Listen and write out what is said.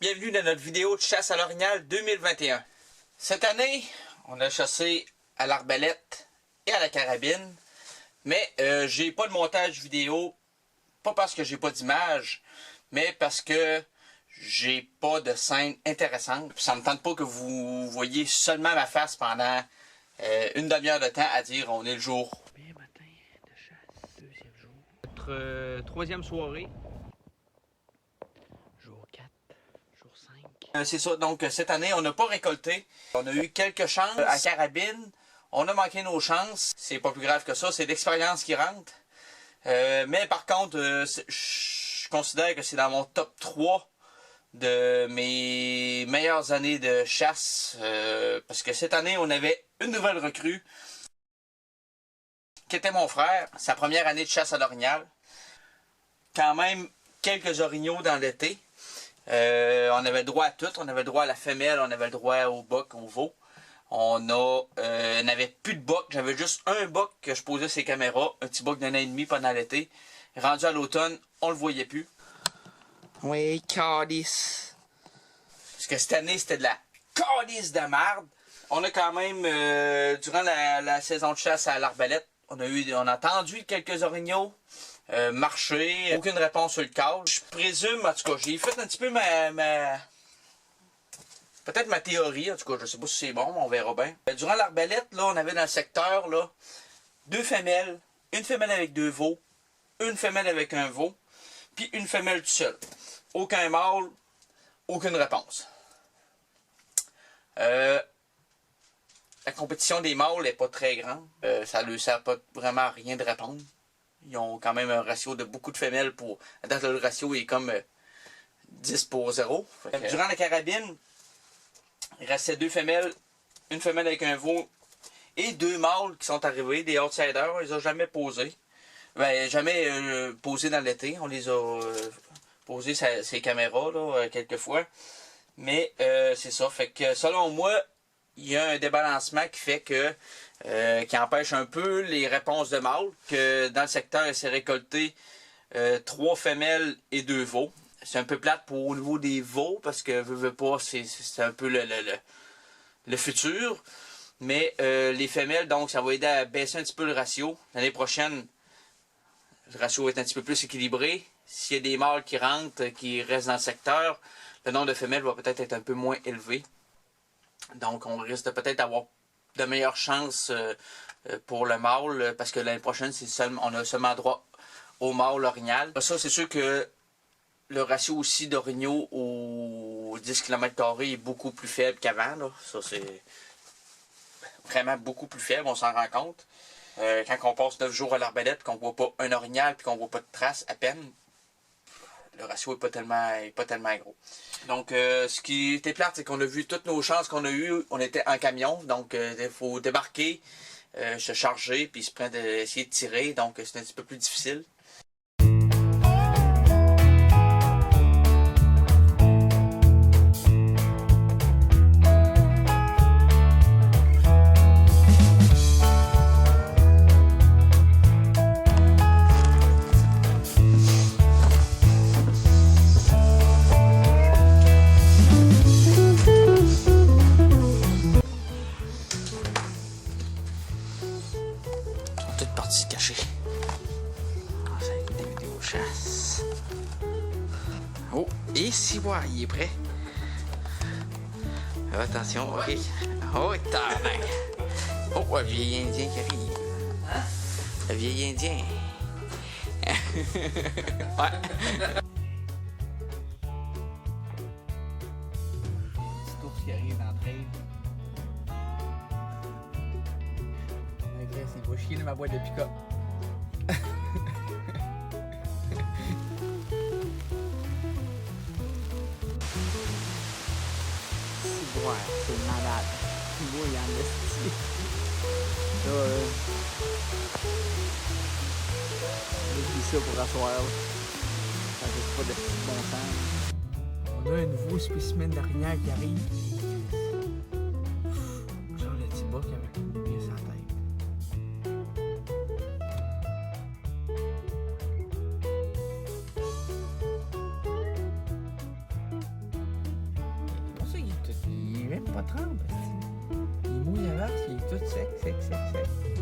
Bienvenue dans notre vidéo de chasse à l'orignal 2021. Cette année, on a chassé à l'arbalète et à la carabine, mais j'ai pas de montage vidéo, pas parce que j'ai pas d'image, mais parce que j'ai pas de scène intéressante. Ça me tente pas que vous voyez seulement ma face pendant une demi-heure de temps à dire on est le jour. Bien matin de chasse, deuxième jour. Notre troisième soirée. Jour 4, jour 5. C'est ça, donc cette année, on n'a pas récolté. On a eu quelques chances à carabine. On a manqué nos chances. C'est pas plus grave que ça, c'est l'expérience qui rentre. Mais par contre, je considère que c'est dans mon top 3 de mes meilleures années de chasse. Parce que cette année, on avait une nouvelle recrue, qui était mon frère. Sa première année de chasse à l'orignal. Quand même quelques orignaux dans l'été. On avait le droit à tout. On avait le droit à la femelle, on avait le droit au boc, au veau. On n'avait plus de boc. J'avais juste un boc que je posais ses caméras. Un petit boc d'un an et demi pendant l'été. Rendu à l'automne, on le voyait plus. Oui, calice. Parce que cette année, c'était de la calice de merde. On a quand même, durant la saison de chasse à l'arbalète, on a tendu quelques orignaux. Marché, aucune réponse sur le cadre. Je présume, en tout cas, j'ai fait un petit peu peut-être ma théorie, en tout cas, je sais pas si c'est bon, mais on verra bien. Durant l'arbalète, là, on avait dans le secteur, là, deux femelles, une femelle avec deux veaux, une femelle avec un veau, puis une femelle tout seul. Aucun mâle, aucune réponse. La compétition des mâles n'est pas très grande. Ça ne leur sert pas vraiment à rien de répondre. Ils ont quand même un ratio de beaucoup de femelles pour... À date, le ratio est comme 10 pour 0. Durant la carabine, il restait deux femelles, une femelle avec un veau et deux mâles qui sont arrivés, des outsiders. On les a jamais posés. Ben, jamais posés dans l'été. On les a posés ces caméras là, quelques fois. Mais c'est ça. Fait que selon moi, il y a un débalancement qui fait que qui empêche un peu les réponses de mâles. Que dans le secteur, il s'est récolté 3 femelles et 2 veaux. C'est un peu plate pour au niveau des veaux, parce que veux pas, c'est un peu le futur. Mais les femelles, donc, ça va aider à baisser un petit peu le ratio. L'année prochaine, le ratio va être un petit peu plus équilibré. S'il y a des mâles qui rentrent, qui restent dans le secteur, le nombre de femelles va peut-être être un peu moins élevé. Donc, on risque de peut-être avoir de meilleures chances pour le mâle, parce que l'année prochaine, on a seulement droit au mâle orignal. Ça, c'est sûr que le ratio aussi d'orignaux au 10 km² est beaucoup plus faible qu'avant. Ça, c'est vraiment beaucoup plus faible, on s'en rend compte. Quand on passe 9 jours à l'arbalète, qu'on voit pas un orignal et qu'on voit pas de traces à peine, le ratio est pas tellement gros. Donc, ce qui était plate, c'est qu'on a vu toutes nos chances qu'on a eues. On était en camion, donc il faut débarquer, se charger, puis essayer de tirer. Donc, c'est un petit peu plus difficile. Toute partie cachée. Ça va être des vidéos chasse. Oh, et si voilà, il est prêt. Attention, ok. Oh, tabarnak. Oh, un vieil indien qui arrive. Hein? Un vieil indien. Ouais. Petit ours qui arrive dans le trail. Il va chier dans ma boîte de pick-up. Ouais, c'est malade. Moi, il y en a ici. Là, j'ai ça pour asseoir. Ça fait pas de petit bon temps. On a un nouveau spécimen d'orignal qui arrive. Genre le petit boc avec une pièce à la tête. même pas trempe. Il mouille à l'as, il est tout sec, sec, sec, sec.